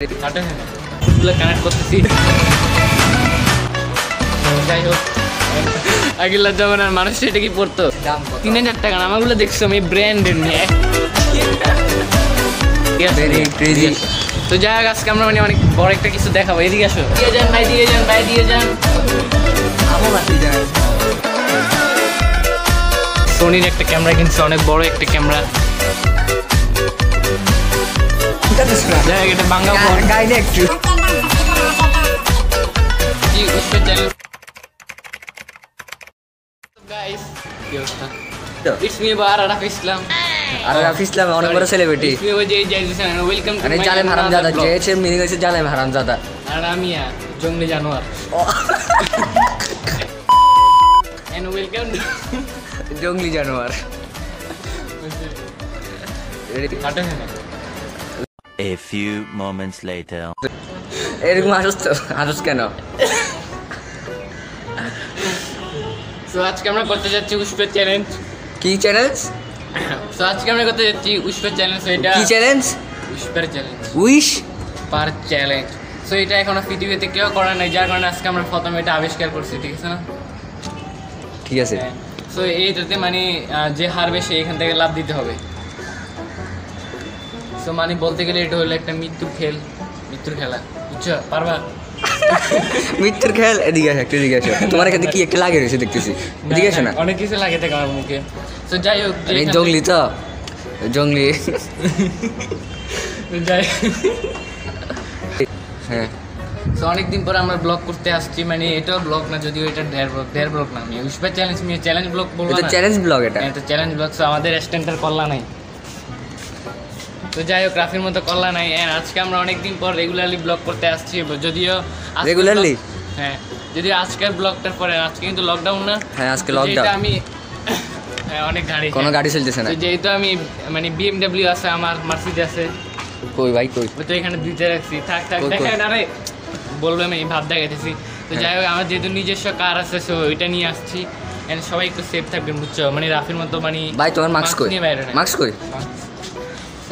Connect করতেছি। যাই হোক, আগের জমানার মানুষ এটা কি পড়তো 3000 টাকা না, আমাগুলো দেখছো আমি ব্র্যান্ডের নিয়ে। তো যাই হোক, আজকে আমরা মানে অনেক বড় একটা কিছু দেখাবো। এদিকে আসো, দিয়ে যান ভাই, দিয়ে যান ভাই, দিয়ে যান। সোনির একটা ক্যামেরা কিনছে, অনেক বড় একটা ক্যামেরা। এটা বাংলা একটু অনেক বড় সেলিব্রিটি। জালেম হারামজাদা, যে মিনিং হয়েছে জালেম হারামজাদা। আর আমি জঙ্গলি জানোয়ার। জঙ্গলি জানোয়ার। A few moments later. এরকম হাসছ কেন? সো আজকে আমরা করতে যাচ্ছি উষ্পের চ্যালেঞ্জ। কি চ্যালেঞ্জ? সো আজকে আমরা করতে যাচ্ছি উষ্পের চ্যালেঞ্জ। এটা কি চ্যালেঞ্জ? উষ্পের চ্যালেঞ্জ, উইশ পার চ্যালেঞ্জ। সো এটা এখনো পৃথিবীতে কেউ করা নাই, যার কারণে আজকে আমরা প্রথমে এটা আবিষ্কার করছি, ঠিক আছে না? ঠিক আছে। সো এইটাতে মানে যে হারবে সে এখান থেকে লাভ দিতে হবে। সো মানে বলতে গেলে এটা হলো একটা মৃত্যুর খেলা, বুঝছো? পারবা? মৃত্যুর খেল। এদিকে আসো, একটু এদিকে আসো। তোমার এখানে কি একটা লাগে রয়েছে দেখতেছি, এদিকে আসো না। অনেক কিছু লাগে থাকে আমার মুখে। সো যাই হোক, জঙ্গলি তো জঙ্গলি। যাই হ্যাঁ। সো অনেকদিন পরে আমরা ব্লগ করতে আসছি, মানে এটাও ব্লগ না, যদিও এটা দেড় ব্লগ না। আমি উষ্পের চ্যালেঞ্জ নিয়ে চ্যালেঞ্জ ব্লগ বলবো না, চ্যালেঞ্জ ব্লগ। এটা চ্যালেঞ্জ ব্লগ। সো আমাদের স্ট্যান্ডার কল্লা নাই। তো যাই হোক, রাফির মতো কল্লা নাই। আজকে আমরা অনেকদিন পর রেগুলারলি ব্লগ করতে আসছি, যদিও রেগুলারলি। হ্যাঁ, যদিও আজকের ব্লগটার পরে, আজকে কিন্তু লকডাউন না। হ্যাঁ, আজকে লকডাউন। আমি অনেক কোনো গাড়ি চলতেছে না। যেহেতু আমি মানে BMW আছে, আমার মার্সিডিজ আছে। কই ভাই কই? তো এখানে দুইটা রাখছি। থাক দেখেন, আরে বলবো আমি ভাব দেখাইতেছি। তো যাই হোক, আমার যেহেতু নিজস্ব কার আছে, সো ওইটা নিয়ে আসছি। সবাই একটু সেফ থাকবেন, বুঝছো? মানে রাফির মতো মানে ভাই তোমার মাস্ক কই? মাস্ক কই?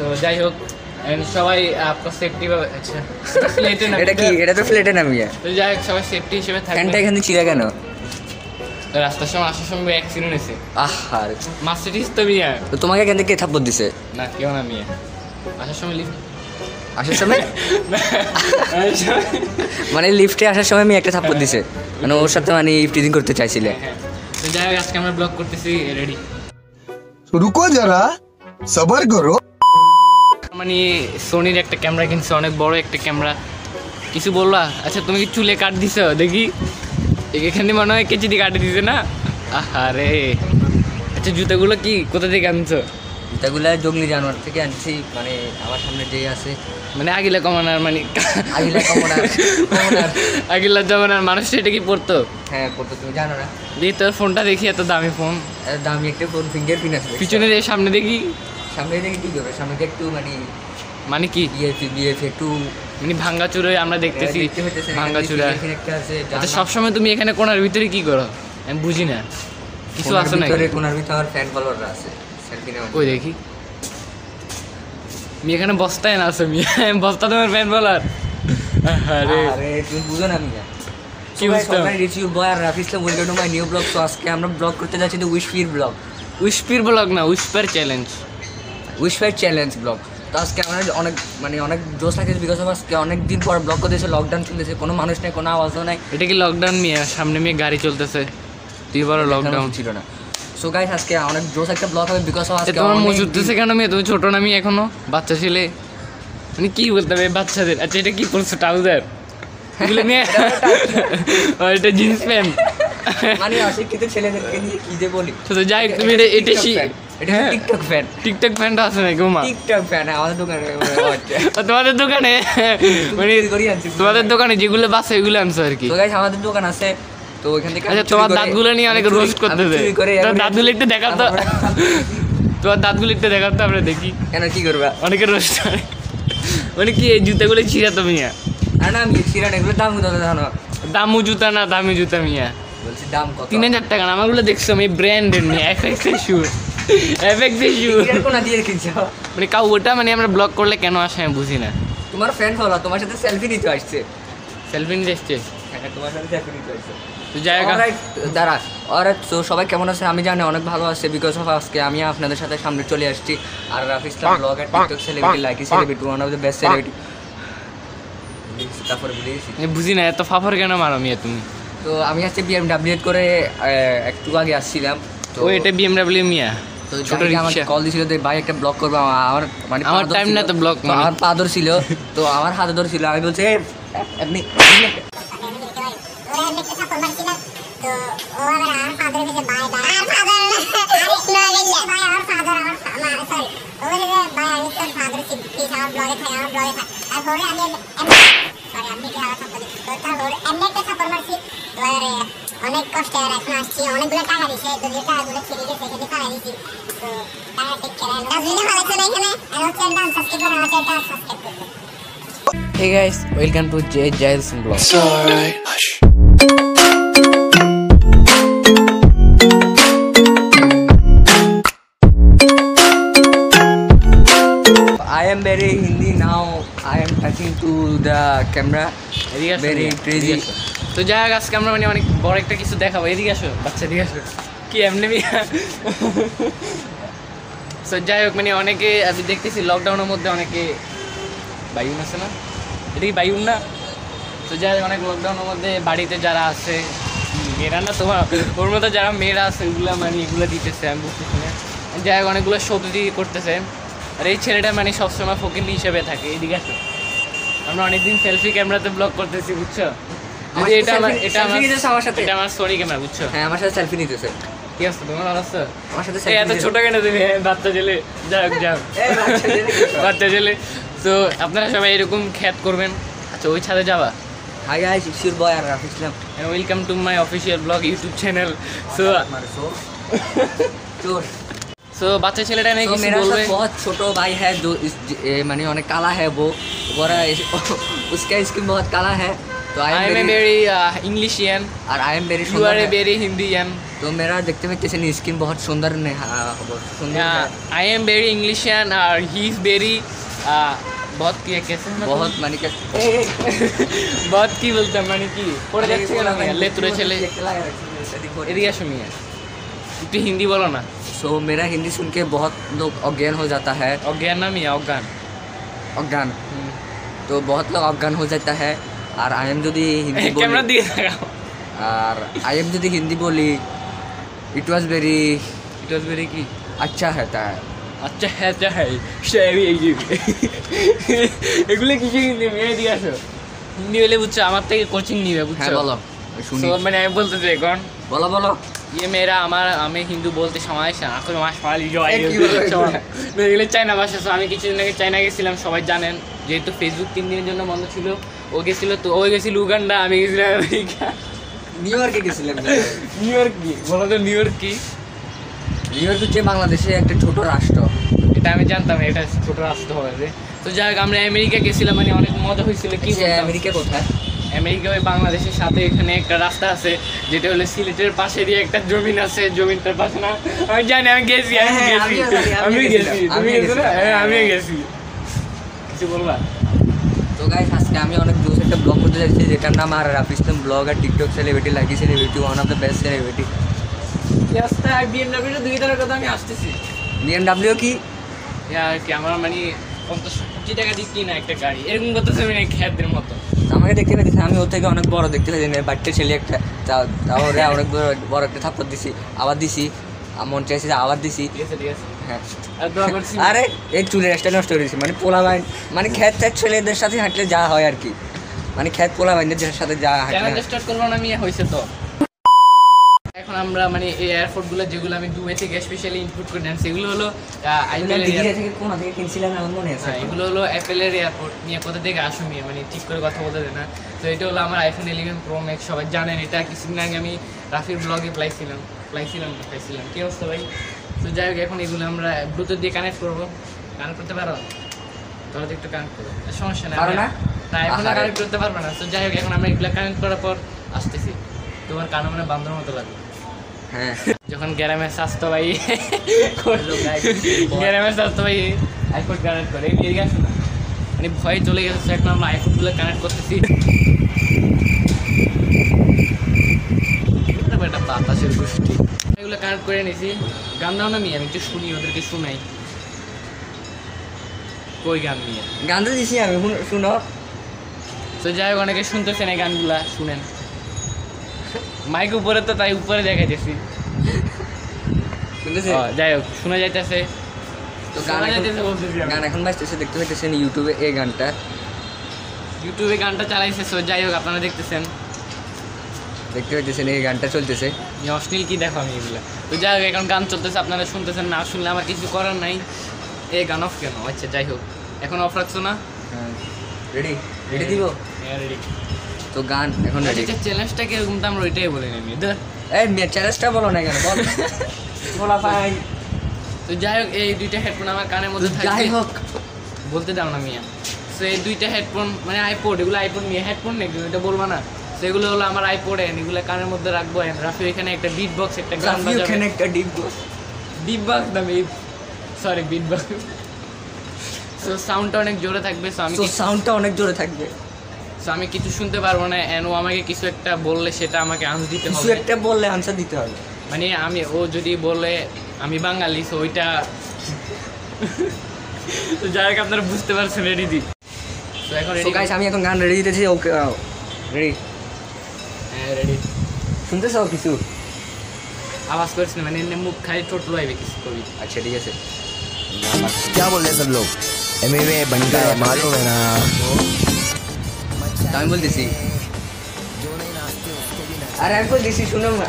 তো যাই হোক, সবাই আপনার সেফটি ভাবে। আচ্ছা, এটা কি? এটা তো ফ্লেটে নামি। তো যাই হোক, সবাই সেফটি হিসেবে থাকবেন। ফ্যানটা এখানে ছিঁড়া কেন? রাস্তার সময় আসার সময় অ্যাক্সিডেন্ট হয়েছে। আহারে, মার্সিডিজ তো মিয়া। তো তোমাকে এখান থেকে কে থাপ্পড় দিছে? না, কেউ না মিয়া। আসার সময় আসার সময় মানে লিফটে আসার সময় আমি একটা থাপ্পড় দিছে, মানে ওর সাথে মানে ইফটিজিং করতে চাইছিলে। তো যাই হোক, আজকে আমরা ব্লগ করতেছি। রেডি? রুকো যারা, সবার করো। মানে সোনির একটা ক্যামেরা কিনছে, অনেক বড় একটা ক্যামেরা। কিছু বললা? আচ্ছা, তুমি কি চুলে কাট দিছো? দেখি এখানে মনে হয় কেচি দিয়ে কাটে দিছে না? আরে আচ্ছা, জুতাগুলো কি কোথা থেকে আনছো? জুতাগুলো জঙ্গলি জানোয়ার থেকে আনছি। মানে আমার সামনে যে আছে, মানে আগিলা কমানার, মানে আগিলা জমানার মানুষ এটা কি পড়তো? হ্যাঁ পড়তো, তুমি জানো না? দেখি তোর ফোনটা, দেখি এত দামি ফোন। দামি একটা ফোন, ফিঙ্গার প্রিন্ট আছে পিছনে দিয়ে, সামনে দেখি। সামনে দেখি কি করবে? সামনে একটু মানে কি বিএফ একটু মানে ভাঙ্গাচুরে আমরা দেখতেছি, ভাঙ্গাচুরা। আচ্ছা, সবসময় তুমি এখানে কোনার ভিতরে কি করো? আমি বুঝি না, কিছু আছে না? কোনার ভিতরে ফ্যান ফলোয়াররা আছে। কই দেখি? মি এখানে বস্তায় না আছে, মি বস্তা তোমার ফ্যান বলার। আরে তুমি বুঝো না মিয়া। কি বুঝতাম? রিভিউ বয় আর Rafi Islam, welcome to my new blog. So আজকে আমরা ব্লগ করতে যাচ্ছি দ্য উইশফির ব্লগ। উইশফির ব্লগ না, উইশফার চ্যালেঞ্জ। উইশফার চ্যালেঞ্জ ব্লগ। তো আজকে আমরা অনেক জোশ লাগছে, বিকজ অফ আজকে অনেক দিন পর ব্লগ করতেছে। লকডাউন চলতেছে, কোনো মানুষ নেই, কোনো আওয়াজও নাই। এটা কি লকডাউন মিয়া? সামনে মেয়ে গাড়ি চলতেছে, তুই বড় লকডাউন ছিল না। সো গাইস, আজকে অনেক জোশ একটা ব্লগ হবে, বিকজ অফ আজকে তোমার মজুদ দিছে কেন মেয়ে? তুমি ছোট না, আমি এখনো বাচ্চা ছেলে, মানে কি বলতে হবে বাচ্চাদের? আচ্ছা, এটা কি পড়ছো? ট্রাউজার? এগুলো মেয়ে, এটা জিন্স প্যান্ট। মানে অশিক্ষিত ছেলেদেরকে নিয়ে কি যে বলি। তো যাই, তুমি এটা টিকটক ফ্যান। টিকটক ফ্যানটা আছে নাকি? ওমা, টিকটক ফ্যান আমাদের দোকানে। তোমাদের দোকানে মানে তোমাদের দোকানে যেগুলো বাসে এগুলো আনছো আর কি? তো গাইস, আমাদের দোকান আছে, তো ওইখান থেকে। আচ্ছা, তোমার দাঁতগুলো নিয়ে অনেক রোস্ট করতেছে। তোমার দাঁতগুলো একটু দেখাতো, তোমার দাঁতগুলো একটু দেখাতো, আমরা দেখি। কেন, কি করবা? অনেকে রোস্ট করে, মানে কি এই জুতাগুলো ছিঁড়া তো মিয়া? না, আমি ছিঁড়া না, এগুলো দাম কত জানো? দামু জুতা না, দামি জুতা মিয়া। বলছি দাম কত? 3000 টাকা না, আমাগুলো দেখছো আমি ব্র্যান্ডের মিয়া। এফএক্সের শু, এফএক্সের শু। কোনা দিয়ে কিনছো? মানে কাউ ওটা মানে আমরা ব্লগ করলে কেন আসে আমি বুঝি না। তোমার ফ্রেন্ড হলো, তোমার সাথে সেলফি নিতে আসছে। সেলফি নিতে এসছে। হ্যাঁ, তোমার সাথে সেলফি নিতে আসছে। তো যাই হোক, অলরাইট, দাঁড়া। অলরাইট, তো সবাই কেমন আছে আমি জানি অনেক ভালো আছে, বিকজ অফ আজকে আমি আপনাদের সাথে সামনে চলে আসছি। আর রাফি ইসলাম ব্লগ আর TikTok celebrity, Likee celebrity, one of the best celebrity. তারপরে বলেছি বুঝি না এত ফাফর কেন মারো মিয়া তুমি? তো আমি আজকে BMW করে একটু আগে আসছিলাম। তো ও এটা BMW মিয়া, তো ছোট জানি আমাকে রিকশা। কল দিছিল যে ভাই একটা ব্লগ করবো। আমার মানে আমার পা time ধরছিল। না তো ব্লগ তো আমার পা ধরছিল, তো আমার হাতে ধরছিল। আমি বলছি আপনি অনেক কষ্টে এখন আসছি, অনেকগুলো টাকা দিছে, তো যে টাকাগুলো ছেড়ে গেছে সেখানে ফেলাই দিছি। তো টাকা ঠিক করেন ডাস্টবিনে ফেলাইছে না এখানে, আর হচ্ছে ডান সাবস্ক্রাইব করে আমার চ্যানেলটা সাবস্ক্রাইব করবেন। Hey guys, welcome to Jay Giles Vlog. I am very Hindi now. I am touching to the camera. এদিকে আসো Very মিয়া, crazy. এদিকে আসো। তো যাই হোক, আজকে আমরা মানে অনেক বড় একটা কিছু দেখাবো। এদিকে আসো বাচ্চা, এদিকে আসো। কি এমনি মিয়া? তো যাই হোক, মানে অনেকে আমি দেখতেছি লকডাউনের মধ্যে অনেকে বাইউন আছে না, এটা কি বাইউন না? তো যাই হোক, অনেক লকডাউনের মধ্যে বাড়িতে যারা আছে, মেয়েরা না তোমার ওর মধ্যে যারা মেয়েরা আছে ওগুলো মানে এগুলো দিতেছে, আমি বুঝতেছি না। যাই হোক, অনেকগুলো সবজি করতেছে। আর এই ছেলেটা মানে সবসময় ফকিন্নি হিসেবে থাকে। এদিকে আসো, আমরা অনেকদিন সেলফি ক্যামেরাতে ব্লগ করতেছি, বুঝছো? যদি এটা আমার selfie নিতেছে আমার সাথে। এটা আমার সোনি ক্যামেরা, বুঝছো? হ্যাঁ, আমার সাথে সেলফি নিতেছে। কি আছে তোমার অবস্থা? আমার সাথে এই selfie এত নিতেছে। ছোট কেন তুমি? বাচ্চা ছেলে, যাক যাক এই বাচ্চা ছেলে কি করে? বাচ্চা ছেলে। তো আপনারা সবাই এরকম খ্যাত করবেন। আচ্ছা, ওই ছাদে যাবা? Hi guys, it's your boy Rafi Islam. Welcome to my official blog YouTube channel. So चोर বাচ্চা ছেলেটা নিয়ে तो কিছু मेरा বলবে? साथ बहुत छोटो भाई है जो माने उन्हें काला है वो बोरा उसका स्किन बहुत काला है तो I M A very Englishian, और I am very you are a very Hindian. तो मेरा देखते हुए किसी ने स्किन बहुत सुंदर ने सुंदर है। आई एम वेरी इंग्लिशियन और ही इज वेरी बहुत কি कैसे बहुत माने क्या बहुत কি বলতাম মানে কি পড়ে যাচ্ছে কেন মিয়া? লে তুরে ছেলে এদিকে আসো মিয়া, একটু হিন্দি বলো না। सो मेरा हिंदी सुन के बहुत लोग अज्ञान हो जाता है অজ্ঞান না মিয়া, অজ্ঞান। अज्ञान तो बहुत लोग अज्ञान हो जाता है और आई एम यदि हिंदी ক্যামেরা बोली দিয়ে দেখাও। और आई एम यदि हिंदी बोली it was very it was very কি अच्छा रहता है। আচ্ছা হ্যাঁ আচ্ছা হ্যাঁ সেই এই যে এগুলো কিছু হিন্দি মেয়ে দিয়ে আসো। হিন্দি হলে বুঝছো আমার থেকে কোচিং নিবে, হ্যাঁ বুঝছো? বলো শুনি So, মানে আমি বলতে চাই এখন বলো বলো ये मेरा আমি হিন্দু বলতে সমস্যা এখন মাস পালি কি বলো এগুলো? এগুলো চায়না ভাষা। So, আমি কিছুদিন আগে চায়না গেছিলাম, সবাই জানেন, যেহেতু ফেসবুক 3 দিনের জন্য বন্ধ ছিল। ও গেছিল, তো ও গেছিল উগান্ডা, আমি গেছিলাম আমেরিকা। নিউ ইয়র্কে গেছিলাম নিউ ইয়র্ক কি বলো তো? নিউ ইয়র্ক কি? নিউ ইয়র্ক হচ্ছে বাংলাদেশে একটা ছোট রাষ্ট্র। এটা আমি জানতাম, এটা ছোট রাষ্ট্র হবে। তো যাই হোক, আমরা আমেরিকা গেছিলাম, মানে অনেক মজা হয়েছিল। কি আচ্ছা, বলতাম? আমেরিকা কোথায়? আমেরিকা ওই বাংলাদেশের সাথে এখানে একটা রাস্তা আছে, যেটা হলো সিলেটের পাশে দিয়ে একটা জমিন আছে, জমিনটার পাশে না আমি জানি, আমি গেছি, আমি হ্যাঁ, গেছি, আমিও জানি, আমি আমিও গেছি, গেছিলাম, তুমি আমিও গেছো না? গেছিলাম। হ্যাঁ, আমিও গেছি। কিছু বলবা? তো গাইস আজকে আমি অনেক জোস একটা ব্লগ করতে যাচ্ছি, যেটার নাম আর রাফি ইসলাম ব্লগ আর TikTok celebrity, Likee celebrity, one of the best celebrity. রাস্তা BMW 2 টাকার কথা আমি আসতেছি। BMW কি আর কি আমার মানে 50-50 টাকা দিয়ে কিনা একটা গাড়ি, এরকম করতেছে মানে খ্যাতের মতো। আমাকে দেখতে পেয়েছি, আমি ওর থেকে অনেক বড় দেখতে পেয়েছি, বাচ্চা ছেলে একটা, তারপরে অনেক বড় একটা থাপ্পড় দিছি, আবার দিছি, মন চাইছে যে আবার দিছি। ঠিক আছে ঠিক আছে, হ্যাঁ আর দোয়া করছি। আরে এই চুলের স্টাইল নষ্ট করে দিয়েছি, মানে পোলা বাইন, মানে খ্যাত ত্যাত ছেলেদের সাথে হাঁটলে যা হয় আর কি, মানে খ্যাত পোলা বাইনদের সাথে যা চ্যানেল হাঁটলে। স্টার্ট করবো না মিয়া, হয়েছে তো। এখন আমরা মানে এই এয়ারপোর্টগুলো যেগুলো আমি দুবাই থেকে স্পেশালি ইনপুট করে নেন, সেগুলো হলো আইপিএল থেকে কোন থেকে কিনছিলাম আমার মনে আছে। এগুলো হলো অ্যাপেলের এয়ারপোর্ট। নিয়ে কোথা থেকে আসো মিয়া, মানে ঠিক করে কথা বলতে দেয় না। তো এটা হলো আমার iPhone 11 Pro Max, সবাই জানেন। এটা কিছুদিন আগে আমি রাফির ব্লগে পাইছিলাম কি অবস্থা ভাই? তো যাই হোক, এখন এগুলো আমরা ব্লুটুথ দিয়ে কানেক্ট করবো। কানেক্ট করতে পারো? তাহলে তো একটু কানেক্ট করো, সমস্যা নাই। পারো না? না, এখন আহারে। কানেক্ট করতে পারবে না। তো যাই হোক, এখন আমরা এগুলো কানেক্ট করার পর আসতেছি। তোমার কানে মানে বান্ধর মতো লাগবে হ্যাঁ যখন গ্রামে স্বাস্থ্য ভাই গ্রামে স্বাস্থ্য ভাই আইফোন কানেক্ট করে। এদিকে আসো না, মানে ভয়ে চলে গেছে। So এখন আমরা আইফোনগুলো কানেক্ট করতেছি। এটা বাতাসের গোষ্ঠী, এগুলো কানেক্ট করে নিয়েছি। গান দাও না আমি একটু শুনি, ওদেরকে শোনাই। কই গান নিয়ে গান তো দিছি আমি, শুনো। তো যাই হোক, অনেকে শুনতেছেন এই গানগুলা, শুনেন। মাইক উপরে তো, তাই উপরে দেখাইতেছি। শুনতেছে? যাই হোক, শোনা যাইতেছে। তো গান এখন বাজতেছে, দেখতে পাইতেছেন ইউটিউবে এই গানটা। ইউটিউবে গানটা চালাইছে। সো যাই হোক, আপনারা দেখতেছেন, দেখতে পাইতেছেন এই গানটা চলতেছে। অশ্লীল কি দেখো আমি এগুলো। তো যাই হোক, এখন গান চলতেছে, আপনারা শুনতেছেন। না শুনলে আমার কিছু করার নাই। এই গান অফ কেন? আচ্ছা যাই হোক, এখন অফ রাখছো না? রেডি রেডি দিব? হ্যাঁ রেডি। তো গান এখন রেডি। আচ্ছা, চ্যালেঞ্জটা কিরকম তো আমরা ওইটাই বলে নিই। এই মেয়ে চ্যালেঞ্জটা বলো না কেন, বল। বলা পাই। তো যাই হোক, এই দুইটা হেডফোন আমার কানের মধ্যে থাকবে। যাই হোক, বলতে দাও না মিয়া। সো এই দুইটা হেডফোন মানে আইপড, এগুলো আইপড নিয়ে হেডফোন নাকি এটা বলবো না। সেগুলো হলো আমার আইপডে, এগুলো কানের মধ্যে রাখবো। রাফি এখানে একটা বিট বক্স, একটা গান বাজাবে। এখানে একটা ডিপ বিট বক্স না, সরি বিট বক্স। সো সাউন্ডটা অনেক জোরে থাকবে। সাউন্ডটা অনেক জোরে থাকবে। সো আমি কিছু শুনতে পারবো না, এন্ড ও আমাকে কিছু একটা বললে সেটা আমাকে আনসার দিতে কিছু হবে। একটা বললে আনসার দিতে হবে। মানে ও যদি বলে আমি বাঙালি, সো ওইটা তো যাই হোক, আপনারা বুঝতে পারছেন। রেডি দি। সো এখন সো রেডি গাইস, আমি এখন গান রেডি দিতেছি। Okay ready? হ্যাঁ রেডি। শুনতেছো কিছু? আওয়াজ করিস না, মানে এমনি মুখ খালি ঠোঁট লইবে কিছু কবি। আচ্ছা ঠিক আছে। क्या बोल रहे सब लोग एमवे बनता है मालूम है ना আমি বলতেছি, আরে আমি বলতেছি শুনো না।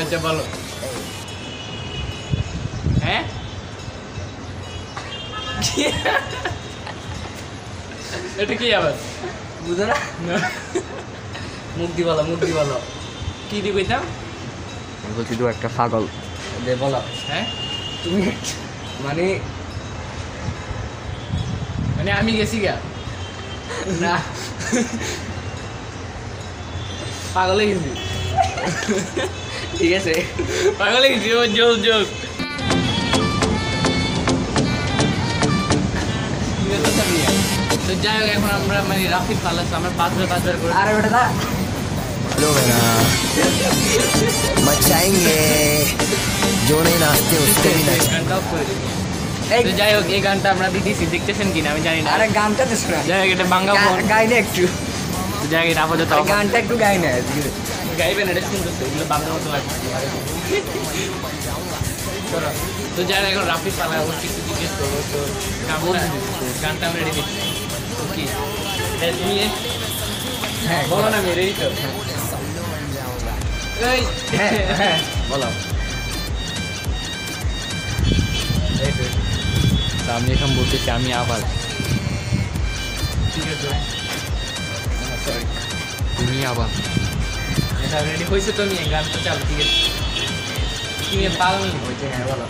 আচ্ছা বলো। হ্যাঁ এটা কি আবার বুঝো না? মুখ দি বলো, মুখ দি বলো। কি দিবে এটা? আমি বলছি তো একটা পাগল। দে বলো। হ্যাঁ তুমি মানে মানে আমি গেছি গা না, পাগলে গেছি। ঠিক আছে পাগলে গেছি। ও জোস জোস। তো যাই হোক, এখন আমরা মানে রাফি পালাস আমরা বাজার করে। আরে বেটা দা मालूम है ना मचाएंगे जो नहीं नाचते उसको भी नाच গানটা off করে দিবি। এই তো যাই হোক, এই গানটা আমরা দিতেছি, দেখতেছেন কিনা আমি জানি না। আরে গানটা তো শোনা। যাই হোক, এটা বাংলা গাই না একটু, যাই হোক, এটা আপাতত off। গানটা একটু গাই না। গাইবেন, এটা শুনতেছে, এগুলো বাংলা মতো লাগছে। তো যাই হোক, এখন রাফি পালা ওর কিছু জিজ্ঞেস করবো। তো গানটা আমরা রেডি দিচ্ছি। তো কি তুমি হ্যাঁ বলো না, আমি রেডি তো। এই হ্যাঁ বলো। তো আমি এখন বলতেছি আমি আবার, ঠিক আছে সরি, তুমি আবার এটা রেডি হয়েছে। তো আমি গানটা চালু, ঠিক আছে? তুমি পালনি হয়েছে? হ্যাঁ বলো।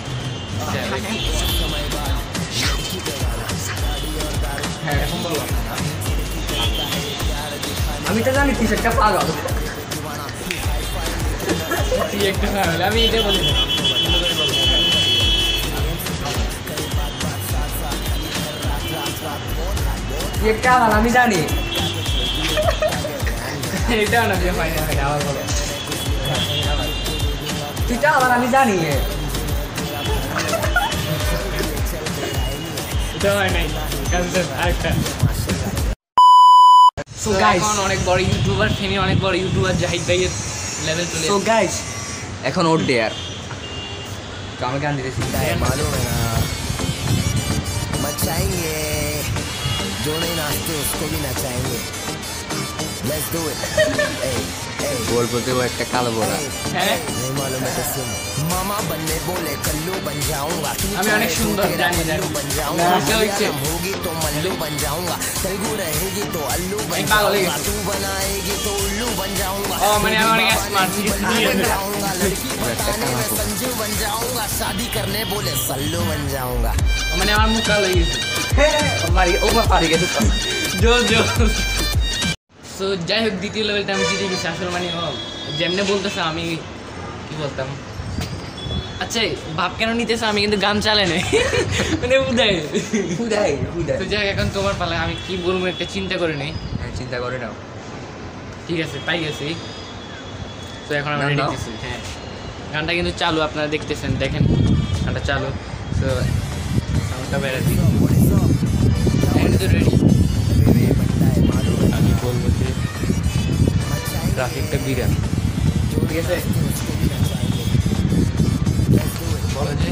হ্যাঁ এখন বলো। আমি তো জানি তুই একটা পাগল। তুই একটা ফ্যামিলি, আমি এটাই বলি না। তুই একটা পাগল, আমি জানি। এটাও না, যে ফাইনাল থাকে আবার বলো। তুই টা আবার আমি জানি। এটা হয় নাই, কাজটা আরেকটা। সো গাইস, এখন অনেক বড় ইউটিউবার, ফেমি অনেক বড় ইউটিউবার জাহিদ ভাইয়ের লেভেল চলে সো গাইস, এখন ওর ডেয়ার। তো আমি গান দিতেছি। मालूम है ना मचाएंगे जो नहीं नाचते उसको भी नचाएंगे लेट्स डू इट बोल बोलते वो একটা কালো বড়া। হ্যাঁ नहीं मालूम है तो सुन मामा बनने बोले कल्लू बन जाऊंगा আমি অনেক সুন্দর জানি জানি बन না, जाऊंगा আজকে হচ্ছে होगी तो मल्लू बन जाऊंगा तेलुगु रहेगी तो अल्लू बन एक पागल है जाऊंगा तू बनाएगी तो उल्लू बन जाऊंगा ও মানে আমি অনেক স্মার্ট, ঠিক আছে? बन जाऊंगा लड़की बताने में संजू बन जाऊंगा शादी करने बोले सल्लू बन जाऊंगा ও মানে আমার মুখ কালো হয়ে গেছে। ও পারি গেছে। জোর জোর। সো যাই হোক, দ্বিতীয় লেভেলটা আমি জিতে গেছি। আসলে মানে ও যেমনে বলতেছে আমি কি বলতাম, আচ্ছা ভাব কেন নিতেছো, আমি কিন্তু গান চালাই নাই মানে উদয় হুদাই তো যাই হোক, এখন তোমার পালা, আমি কি বলবো একটা চিন্তা করে নেই। হ্যাঁ চিন্তা করে নাও। ঠিক আছে, পাই গেছি। তো এখন আমি গান রেডি দাও। করছি। হ্যাঁ, গানটা কিন্তু চালু, আপনারা দেখতেছেন, দেখেন গানটা চালু। তো সাউন্ডটা বেড়ে দিই, এখন তো রেডি। আমি বলবো যে ট্রাফিকটা বিরাট, ঠিক আছে? বলো যে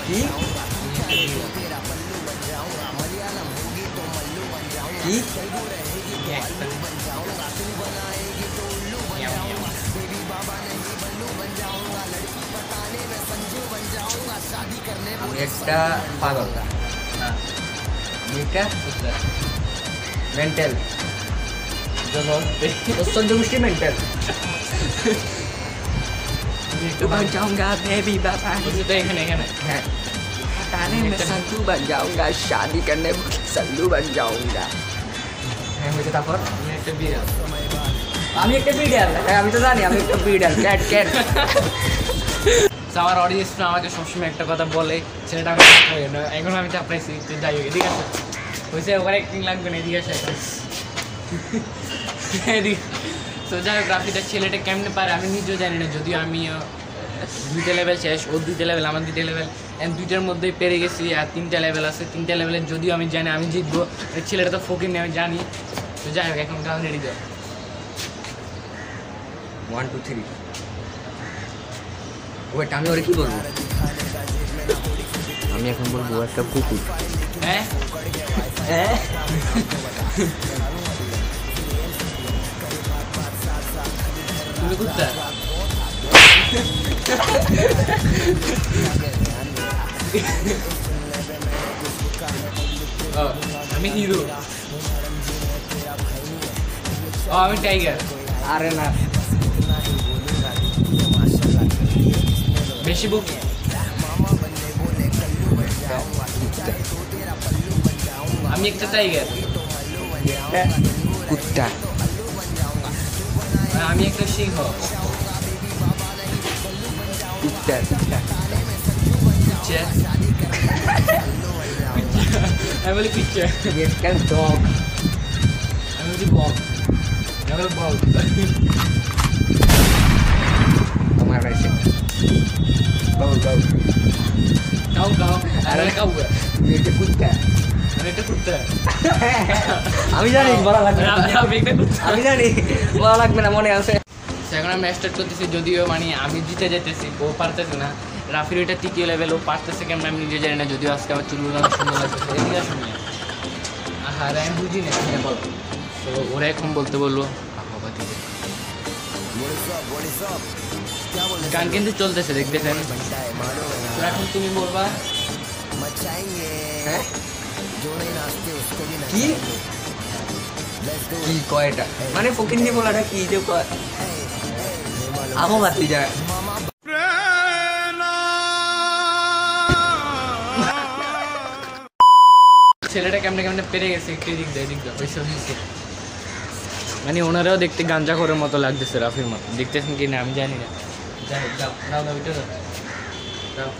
কি কি আমি একটা পাগল, আমি একটা মেন্টাল, সহ্য গোষ্ঠী মেন্টাল। तू बन जाऊंगा बेबी बाबा, এখানে এখানে है हटाने में संतू बन जाऊंगा, शादी करने में सल्लू बन जाऊंगा। হ্যাঁ হয়েছে। তারপর আমি একটা বিরাট, আমি একটা বিড়াল, হ্যাঁ আমি তো জানি আমি একটা বিড়াল, ক্যাট ক্যাট। আমার অডিয়েন্সরা আমাকে সবসময় একটা কথা বলে, ছেলেটা আমি চাপড়াই না, এখন আমি চাপড়াইছি, তো যাই হোক, ঠিক আছে হয়েছে, ওখানে অ্যাক্টিং লাগবে না, এদিকে আসে এখন। তো যাই হোক, রাফিটা ছেলেটা কেমনে পারে আমি নিজেও জানি না, যদিও আমি 2টা লেভেল শেষ, ওর 2টা লেভেল, আমার 2টা লেভেল, এন্ড 2টার মধ্যেই পেরে গেছি, আর 3টা লেভেল আছে। 3টা লেভেলে যদিও আমি জানি আমি জিতবো, ছেলেটা তো ফকির নেই আমি জানি। তো যাই হোক, এখন গান রেডি দাও। 1 2 3 ওয়েট, আমি ওরে কি বলবো? আমি এখন বলবো একটা কুকুর। হ্যাঁ হ্যাঁ তুমি কুত্তা, আমি হিরো, আমি টাইগার। আরে না, বেশি বকি, আমি একটা টাইগার, কুত্তা। আমি একটা সিংহ, কুত্তা কুত্তা। পিচ্ছে, আমি বলি পিচ্ছে, আমি একটা ডগ। আমি বলি বক, আমি বলি বক। তোমার রয়েছে গাও গাও। কাউ কাউ, আরে কাউ, তুমি একটা কুত্তা। আমি একটা কুত্তা, আমি জানি বলা লাগবে না, আমি একটা কুত্তা। আমি জানি বলা লাগবে না, মনে আছে। এখন আমি স্টার্ট করতেছি, যদিও মানে আমি জিতে যেতেছি, ও পারতেছে না। রাফির ওইটা 3য় লেভেল, ও পারতেছে কেমন আমি নিজে জানি না, যদিও আজকে আমার চুলগুলো অনেক সুন্দর লাগতেছে, এদিকে শুনি। আরে আমি বুঝি না, তুমি বলো। তো ওরা এখন বলতে বললো বাবা দিদি, গান কিন্তু চলতেছে দেখতেছেন। তো এখন তুমি বলবা হ্যাঁ কি কি কয় এটা, মানে ফকিন্নি বলাটা কি যে কয়, আমও বাতি যায়। ছেলেটা কেমনে কেমনে পেরে গেছে, একটু দিক দেয়, দিক দেয়, ওইসব হয়েছে। মানে ওনারাও দেখতে গাঞ্জা করার মতো লাগতেছে, রাফির মতো দেখতেছেন কি না আমি জানি না। যাই হোক, দাও দাও দাও, এটা দাও দাও।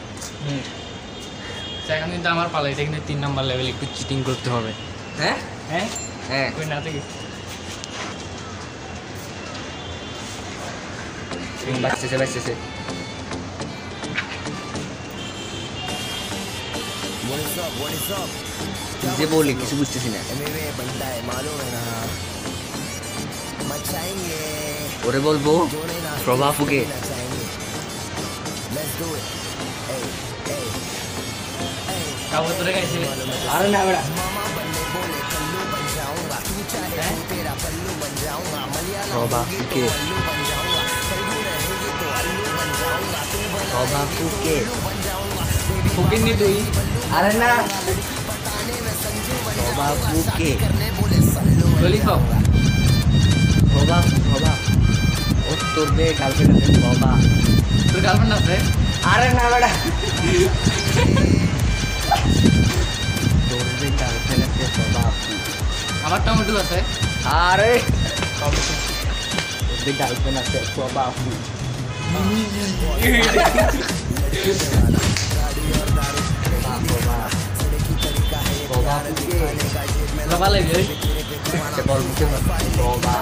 এখন কিন্তু আমার পালা, এটা কিন্তু 3 নম্বর লেভেল, একটু চিটিং করতে হবে। হ্যাঁ হ্যাঁ হ্যাঁ কই না থেকে বাঁচতেছে বাঁচতেছে। যে বলি কিছু বুঝতেছি না। ওরে বলবো প্রভাবকে, কাগজ ধরে গাইছে। আরে না বেড়া, প্রভাবকে প্রভাবকে ফকির নি তুই, আরে না প্রভাবকে ললিপপ, প্রভাব প্রভাব ও তোর বে গার্লফ্রেন্ড আছে প্রভাব। তোর গার্লফ্রেন্ড আছে? আরে না বেড়া, তোর বে গার্লফ্রেন্ড আছে প্রভাব। আমার টমেটো আছে। আরে Bidal ko na sa Probafu. Berapa lagi? Cebol mungkin Proba.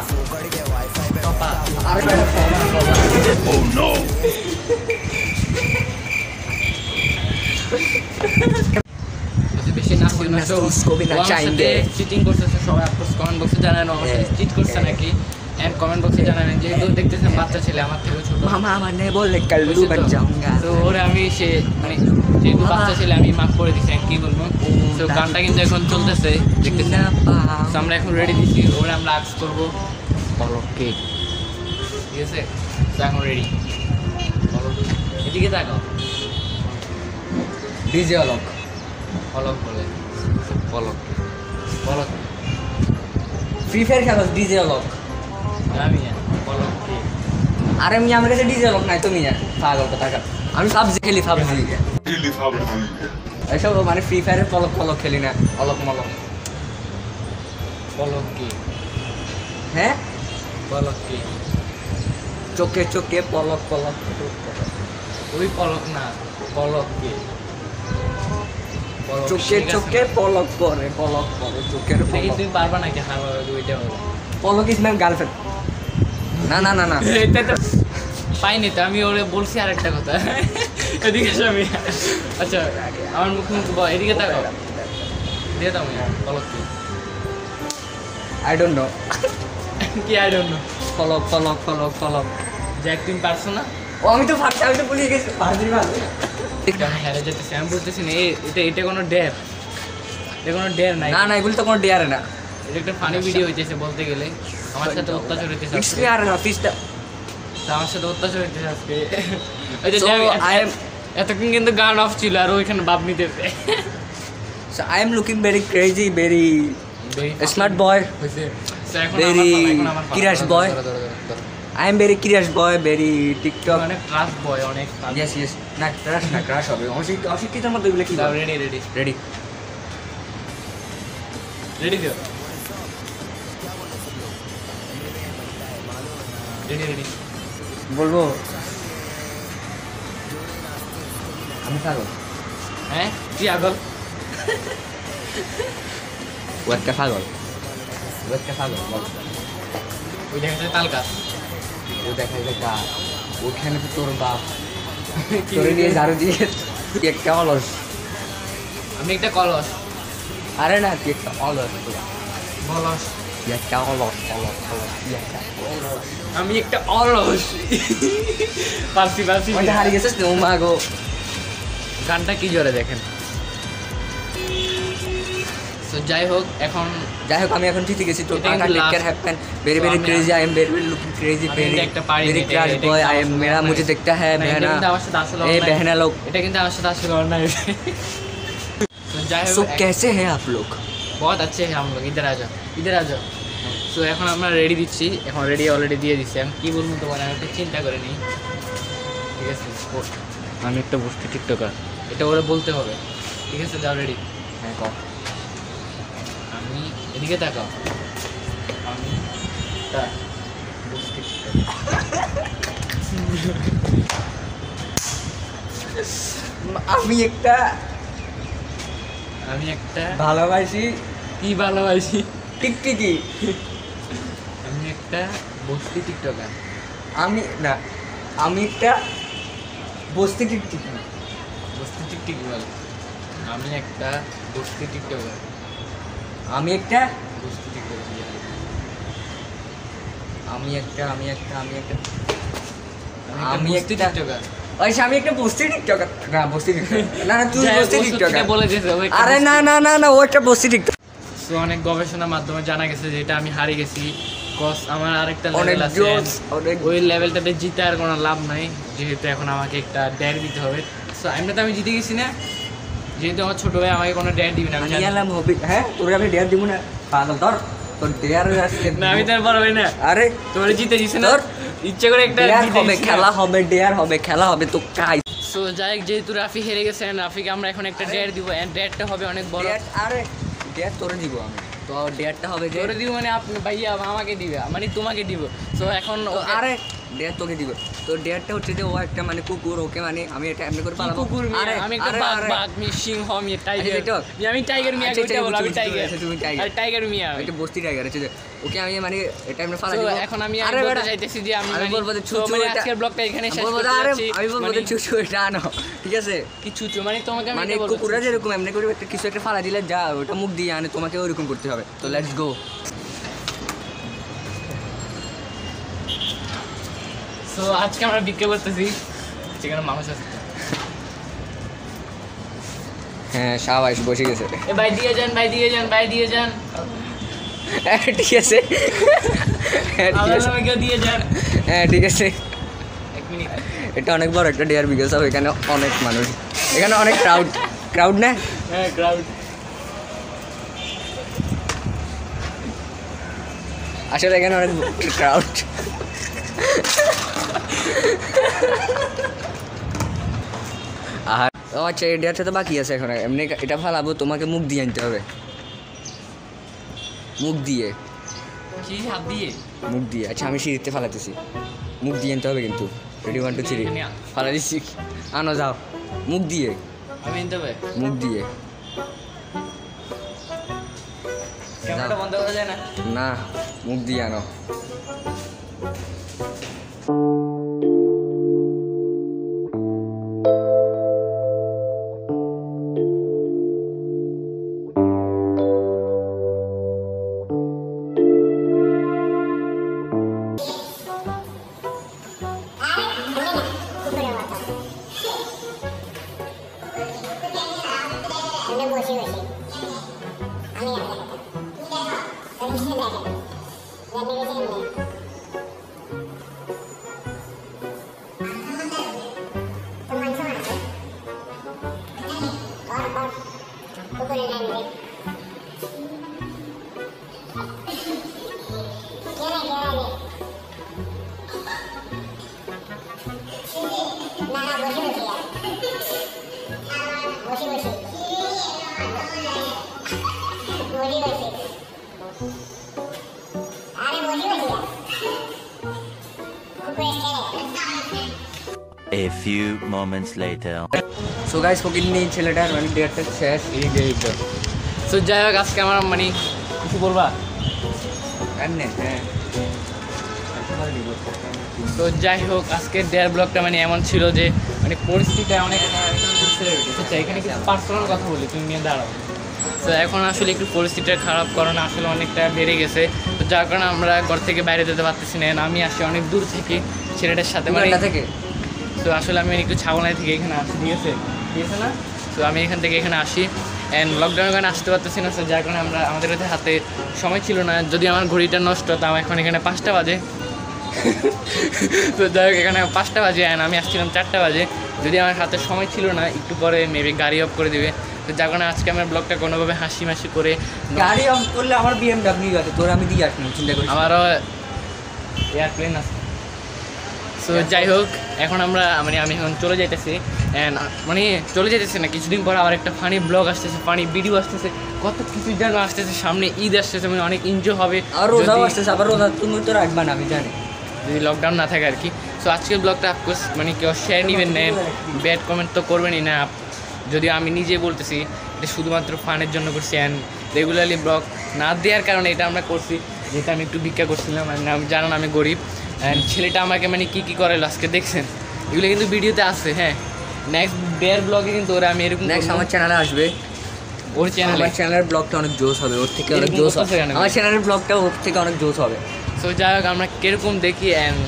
Apa? Oh no. বেশি না হই না তো Scope na chaenge. চিটিং করতেছে সবাই আপনারা কমেন্ট বক্সে জানান আমার সাথে চিট করছে নাকি এন্ড কমেন্ট বক্সে জানান যেহেতু দেখতেছেন বাচ্চা ছেলে আমার থেকে ছোট Mama mane bole kallu ban jaunga. তো ওরে আমি সে মানে যেহেতু বাচ্চা ছেলে আমি মাফ করে দিছি কি বলবো তো গানটা কিন্তু এখন চলতেছে দেখতেছেন তো আমরা এখন রেডি দিছি ওরে আমরা আক্স করবো পলককে ঠিক আছে তো এখন রেডি এদিকে তাকাও DJ alok. পলক বলে পলক পলক Free Fire খেলো DJ alok. আমি পলককে আরে আমি আমার কাছে DJ alok নাই তুমি পাগল কথা কা আমি PUBG খেলি PUBG এসব মানে ফ্রি ফায়ারের পলক খেলি না অলক মলক পলককে হ্যাঁ পলককে চোখে চোখে পলক ওই পলক না পলককে পলক চোখে চোখে পলক করে চোখের এটা কি পলক তুমি পারবা নাকি হারবার দুইটা হবে পলক ইজ মাই গার্লফ্রেন্ড না এটা তো পাইনি তো আমি ওরে বলছি আরেকটা কথা এদিকে এসো আমি আচ্ছা আমার মুখে বল এদিকে তাকাও দিয়ে দাও আমি পলক কি আই ডোন্ট নো কি I don't know Palak Jack তুমি পারছো না ও আমি তো ভুলে গেছি পারবি না আমি হেরে যেতেছি আমি বলতেছি না এটা কোনো ড্যাপ এটা কোনো ড্যাপ নাই না এগুলো তো কোনো ডিয়ারে না এটা একটা ফানি ভিডিও হইতেছে বলতে গেলে আমার সাথে অত্যাচার হইতেছে ইটস আজকে। ডিয়ার না ফিস্টা আমার সাথে অত্যাচার হইতেছে আজকে ওই যে So, I am- এতক্ষণ কিন্তু গান অফ ছিল আর ওইখানে বাপ নিতেছে So I am looking very crazy, very smart boy. Very curious boy. I am very curious boy, very TikTok. অনেক ট্রাস বয় অনেক Yes. না crush হবে। অশিক্ষিতের মধ্যে এগুলো কি? Ready Ready. রেডি দিও রেডি বলবো আমি পাগল হ্যাঁ কি আগল ও একটা পাগল বল ওই দেখাচ্ছে তাল গাছ ও দেখাই যে গা ওখানে তো তোর বাপ তোরে নিয়ে ঝাড়ু দিয়ে তুই একটা অলস আমি একটা কলস আরে না তুই একটা অলস বলস তুই একটা অলস তুই একটা অলস আমি একটা অলস পারছি ওইটা হারিয়ে গেছিস তো মা গো গানটা কি জোরে দেখেন তো যাই হোক এখন আমি এখন জিতে গেছি তো এটা টাটা কিন্তু take care last- have pen very তো वेरी আমি- crazy I am very looking crazy আমি वेरी কিন্তু একটা পারি वेरी এটা- क्रैश এটা बॉय কিন্তু आई एम আমার मेरा সাথে मुझे देखता है না, এটা बहना কিন্তু আমার সাথে আসলে ए অন্যায়। बहना लोग এটা কিন্তু আমার সাথে আসলে অন্যায় তো যাই सो হোক कैसे हैं आप लोग बहुत अच्छे हैं हम लोग इधर आ जाओ সো এখন আমরা রেডি দিচ্ছি এখন রেডি অলরেডি দিয়ে দিচ্ছি আমি কী বলবো তোমার আমি একটু চিন্তা করে নিই ঠিক আছে আমি একটা বসছি টিকটকার এটা ওরা বলতে হবে ঠিক আছে যাও রেডি मैं कौन আমি এদিকে তাকাও আমি তা বসছি আমি একটা আমি একটা ভালোবাসি কি ভালোবাসি টিকটিকি আমি একটা বসতি টিকটকার আমি একটা বস্তি টিকটিকি বসতি টিকটিক বল আমি একটা বসতি টিকটকার আমি একটা বসতি টিকটকার আমি একটা আমি আমি বসতি একটা- টিকটকার ওই আমি একটা বস্তি টিকটকার না বস্তি টিকটকার না তুই যাই হোক, বস্তি ও টিকটকার সত্যিটা বলে দিয়েছে, ও একটা আরে না ও একটা বস্তি টিকটকার So, অনেক গবেষণার মাধ্যমে জানা গেছে যে এটা আমি হারিয়ে গেছি কজ আমার আরেকটা অনেক লেভেল আছে জোস, অনেক ওই লেভেলটাতে জিতে আর কোনো লাভ নাই যেহেতু এখন আমাকে একটা ড্যার দিতে হবে সো এমনিতে আমি জিতে গেছি না যেহেতু আমার ছোট ভাই আমাকে কোনো ড্যার দিবে না আমি জানি। আনিয়ালাম হবে হ্যাঁ তোরে আমি ডেয়ার দিব না পাগল ধর তোর ডেয়ার আজকে না আমি তো আর বড় ভাই না আরে তোর জিতে দিছে না তোর ইচ্ছে করে একটা ডেয়ার জিতে হবে দিছি না। খেলা হবে খেলা হবে তো কাই সো যাই হোক, যেহেতু রাফি হেরে গেছে রাফিকে আমরা এখন একটা ড্যার দিব এন্ড ড্যারটা হবে অনেক বড় ডেয়ার আরে ডেয়ার তোরে দিব আমি তো ডেয়ারটা হবে যে জোরে দিব মানে আপনি ভাইয়া আমাকে দিবে মানে তোমাকে দিব। সো এখন আরে ডেয়ার তোকে দিব। তো ডেয়ারটা হচ্ছে যে ও একটা মানে কুকুর, ওকে মানে আমি এটা এমনি করে পালাবো। কুকুর আরে আমি একটা বাঘ বাঘ সিংহ আমি টাইগার আমি টাইগার মিয়া কইটা বল আমি টাইগার তুমি টাইগার আরে টাইগার মিয়া এটা বস্তি টাইগার আছে যে ওকে আমি মানে এটা এমনি ফালা দিব। এখন আমি বলতে চাইতেছি যে আমি বলবো যে ছুচু মানে আজকের ব্লগটা এখানে শেষ করতে যাচ্ছি। আমি বলবো যে ছুচু এটা আনো, ঠিক আছে? কি ছুচু মানে তোমাকে আমি মানে এটা বলবো কুকুররা যেরকম এমনি করে একটা কিছু একটা ফালা দিলে যা ওটা মুখ দিয়ে আনে, তোমাকে ওইরকম করতে হবে। তো লেটস গো। সো আজকে আমরা বিক্রি করতেছি যেখানে মাংস আছে। হ্যাঁ শাবাশ বসে গেছে। এ ভাই দিয়ে যান ভাই দিয়ে যান ভাই দিয়ে যান ঠিক আছে আমাকে দিয়ে যান। হ্যাঁ ঠিক আছে। এক মিনিট এটা অনেক বড় একটা ডেয়ার বিকজ অফ এখানে অনেক মানুষ, এখানে অনেক ক্রাউড না? হ্যাঁ ক্রাউড আসলে এখানে অনেক ক্রাউড। আর আচ্ছা এই ডেয়ারটা তো বাকি আছে এখন, এমনি এটা ফালাবো, তোমাকে মুখ দিয়ে আনতে হবে। মুখ দিয়ে কি হাত দিয়ে মুখ দিয়ে আচ্ছা আমি সিঁড়িতে ফালাতেছি, মুখ দিয়ে আনতে হবে কিন্তু। রেডি 1 2 3 ফালা দিচ্ছি, আনো যাও। মুখ দিয়ে আমি নিতে হবে। মুখ দিয়ে ক্যামেরাটা বন্ধ করা যায় না? না, মুখ দিয়ে আনো। A few moments later. So guys ফকিন্নি ছেলেটার মানে ডেটটা শেষ। সো যাই হোক আজকে আমার মানে কিছু বলবা? এমনি হ্যাঁ। তো যাই হোক আজকের ডেয়ার ব্লগটা মানে এমন ছিল যে মানে পরিস্থিতিটা অনেক আচ্ছা এখানে কিছু পার্সোনাল কথা বলি, তুমি নিয়ে দাঁড়াও। তো এখন আসলে একটু পরিস্থিতিটা খারাপ, কারণ আসলে অনেকটা বেড়ে গেছে। তো যার কারণে আমরা ঘর থেকে বাইরে যেতে পারতেছি না। আমি আসি অনেক দূর থেকে ছেলেটার সাথে মানে থেকে। তো আসলে আমি একটু ছাগলাই থেকে এখানে আসি, ঠিক আছে না? তো আমি এখান থেকে এখানে আসি অ্যান্ড লকডাউনের কারণে আসতে পারতেছি না। তো যার কারণে আমাদের হাতে সময় ছিল না। যদি আমার ঘড়িটা নষ্ট, তাও এখন এখানে 5টা বাজে। তো যাই হোক এখানে 5টা বাজে অ্যান্ড আমি আসছিলাম 4টা বাজে। যদি আমার হাতে সময় ছিল না, একটু পরে মেবি গাড়ি অফ করে দেবে। তো যার কারণে আজকে আমার ব্লগটা কোনোভাবে হাসি মাসি করে গাড়ি অফ করলে আমার BMW আছে, তোর আমি দিয়ে আসলাম, চিন্তা করি। আমারও এয়ারপ্লেন আছে। সো যাই হোক এখন আমরা মানে আমি এখন চলে যাইতেছি অ্যান্ড মানে চলে যাইতেছি না, কিছুদিন পর আবার একটা ফানি ব্লগ আসতেছে, ফানি ভিডিও আসতেছে, কত কিছু যেন আসতেছে, সামনে ঈদ আসতেছে, মানে অনেক এনজয় হবে। আর রোজাও আসতেছে, আবার রোজা তুমি তো রাখবা না আমি জানি, যদি লকডাউন না থাকে আর কি। সো আজকের ব্লগটা অফকোর্স মানে কেউ শেয়ার নেবেন না, ব্যাড কমেন্ট তো করবেনই না। যদিও আমি নিজে বলতেছি এটা শুধুমাত্র ফানের জন্য করছি অ্যান্ড রেগুলারলি ব্লগ না দেওয়ার কারণে এটা আমরা করছি, যেটা আমি একটু ভিক্ষা করছিলাম। আমি জানান আমি গরিব অ্যান্ড ছেলেটা আমাকে মানে কী কী করে আজকে দেখছেন, এগুলো কিন্তু ভিডিওতে আসছে। হ্যাঁ নেক্সট ডেয়ার ব্লগে কিন্তু ওরা আমি এরকম নেক্সট আমার চ্যানেলে আসবে, ওর চ্যানেলে। আমার চ্যানেলের ব্লগটা অনেক জোস হবে, ওর থেকে অনেক জোস হবে। আমার চ্যানেলের ব্লগটা ওর থেকে অনেক জোস হবে। সো যাই হোক আমরা কীরকম দেখি অ্যান্ড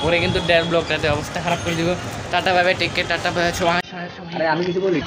ওরে কিন্তু ডেয়ার ব্লগটাতে অবস্থা খারাপ করে দিব। Tata bye bye, take care, tata bye. আরে আমি কিছু বলি।